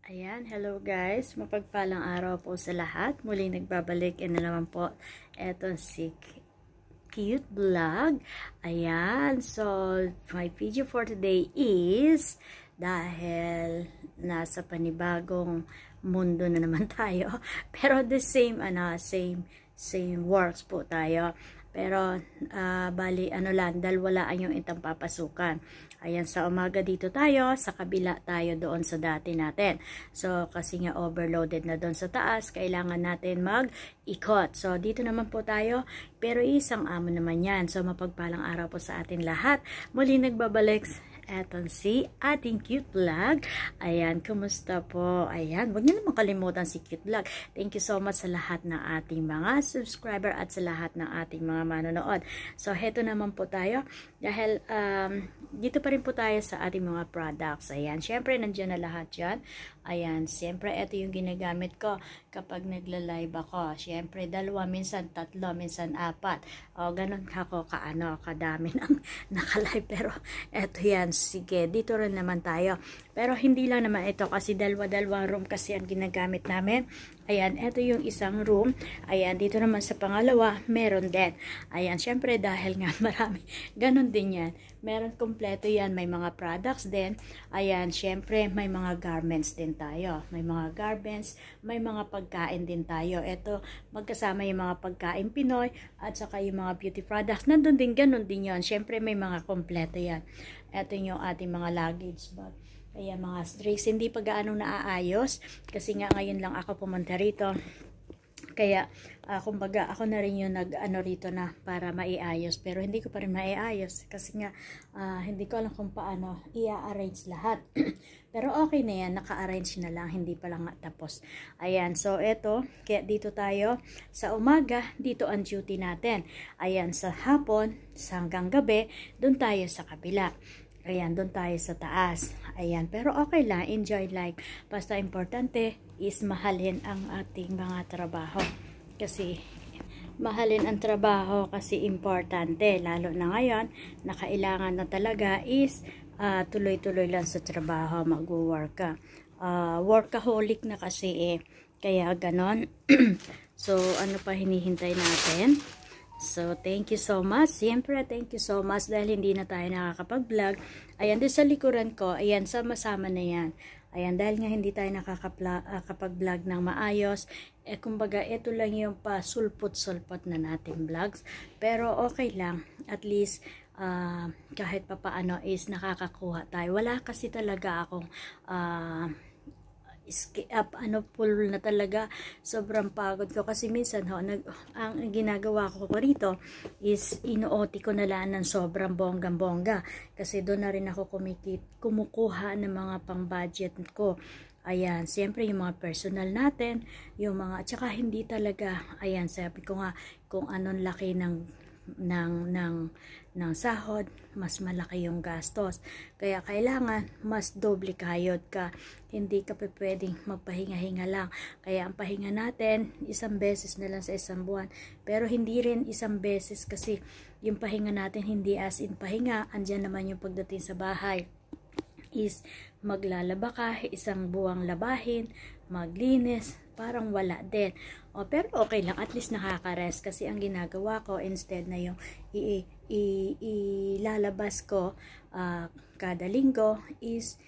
Ayan, hello guys. Mapagpalang araw po sa lahat. Muling nagbabalik na naman po eto si Cute Vlog. Ayan, so my video for today is dahil nasa panibagong mundo na naman tayo. Pero the same works po tayo. Pero bali lang, dahil wala yung itang papasukan. Ayan, sa umaga dito tayo, sa kabila tayo doon sa dati natin. So, kasi nga overloaded na doon sa taas, kailangan natin mag-ikot. So, dito naman po tayo, pero isang amo naman yan. So, mapagpalang araw po sa atin lahat. Muli nagbabalik eto si ating Cute Vlog. Ayan, kumusta po? Ayan, huwag niyo naman kalimutan si Cute Vlog. Thank you so much sa lahat ng ating mga subscriber at sa lahat ng ating mga manonood. So, heto naman po tayo. Dahil, dito pa rin po tayo sa ating mga products. Ayan, syempre, nandiyan na lahat dyan. Ayan, syempre, ito yung ginagamit ko kapag nagla-live ako. Syempre, 2, minsan 3, minsan 4. O, ganun ako kadami ng naka-live. Pero, eto yan. Sige, dito rin naman tayo. Pero hindi lang naman ito kasi dalawang room kasi ang ginagamit namin. Ayan, ito yung isang room. Ayan, dito naman sa pangalawa, meron din. Ayan, syempre dahil nga marami, ganun din yan. Meron kompleto yan, may mga products din. Ayan, syempre may mga garments din tayo. May mga garments, may mga pagkain din tayo. Ito, magkasama yung mga pagkain Pinoy at saka yung mga beauty products. Nandun din, ganun din yan. Syempre may mga kompleto yan. Ito yung ating mga luggage bag. Kaya mga drinks, hindi pa gaano naaayos. Kasi nga ngayon lang ako pumunta rito. Kaya, kumbaga, ako na rin yung nag-ano rito na para maiayos. Pero hindi ko pa rin maiayos. Kasi nga, hindi ko alam kung paano i-arrange lahat. Pero okay na yan. Naka-arrange na lang. Hindi pa lang tapos. Ayan. So, eto. Kaya dito tayo. Sa umaga, dito ang duty natin. Ayan. Sa hapon, sa hanggang gabi, dun tayo sa kabila. Ayan, doon tayo sa taas. Ayan, pero okay lang, enjoy life. Basta importante is mahalin ang ating mga trabaho. Kasi mahalin ang trabaho kasi importante. Lalo na ngayon, na kailangan na talaga is tuloy-tuloy lang sa trabaho, mag-work ka. Workaholic na kasi kaya ganon. So, ano pa hinihintay natin? So, thank you so much. Siyempre, thank you so much dahil hindi na tayo nakakapag-vlog. Ayan, doon sa likuran ko, ayan, sama-sama na yan. Ayan, dahil nga hindi tayo nakakapag-vlog ng maayos, kumbaga, ito lang yung pa-sulpot-sulpot na nating vlogs. Pero, okay lang. At least, kahit pa paano is nakakakuha tayo. Wala kasi talaga akong, full na talaga, sobrang pagod ko kasi minsan ang ginagawa ko rito is inuoti ko na lang ng sobrang bonggang-bongga kasi doon na rin ako kumukuha ng mga pang budget ko. Ayan, siyempre yung mga personal natin, yung mga, tsaka hindi talaga, ayan, sabi ko nga, kung anong laki ng sahod, mas malaki yung gastos. Kaya kailangan mas doble kayod ka. Hindi ka pwedeng magpahinga-hinga lang. Kaya ang pahinga natin, isang beses na lang sa isang buwan. Pero hindi rin isang beses kasi yung pahinga natin hindi as in pahinga. Andyan naman yung pagdating sa bahay is maglalaba ka, isang buwang labahin, maglinis, parang wala din. Pero okay lang, at least nakaka-rest kasi ang ginagawa ko instead na yung ilalabas ko kada linggo is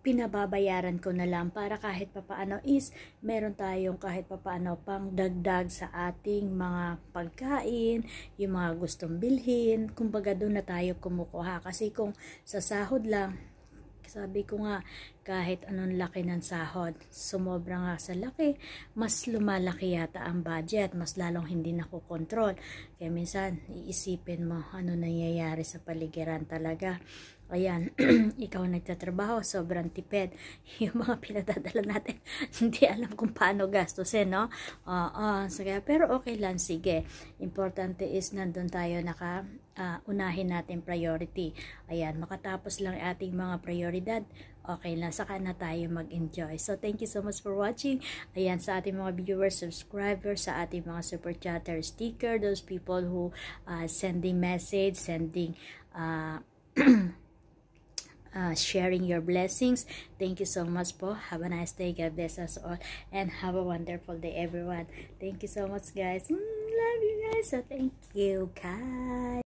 pinababayaran ko na lang para kahit papaano is meron tayong kahit papaano pang dagdag sa ating mga pagkain, yung mga gustong bilhin, kumbaga doon na tayo kumukuha kasi kung sa sahod lang, sabi ko nga, kahit anong laki ng sahod, sumobra nga sa laki, mas lumalaki yata ang budget, mas lalong hindi nakokontrol. Kaya minsan, iisipin mo ano nangyayari sa paligiran talaga. Ayan, ikaw nagtatrabaho, sobrang tipid. Yung mga pinadadala natin, hindi alam kung paano gastusin, no? Pero okay lang, sige. Importante is nandun tayo unahin natin priority. Ayan, makatapos lang ating mga prioridad, okay lang, saka na tayo mag-enjoy. So, thank you so much for watching. Ayan, sa ating mga viewers, subscribers, sa ating mga super chatter, sticker, those people who sending message, sending sharing your blessings. Thank you so much po. Have a nice day. God bless us all. And have a wonderful day, everyone. Thank you so much, guys. Love you guys. So, thank you, guys.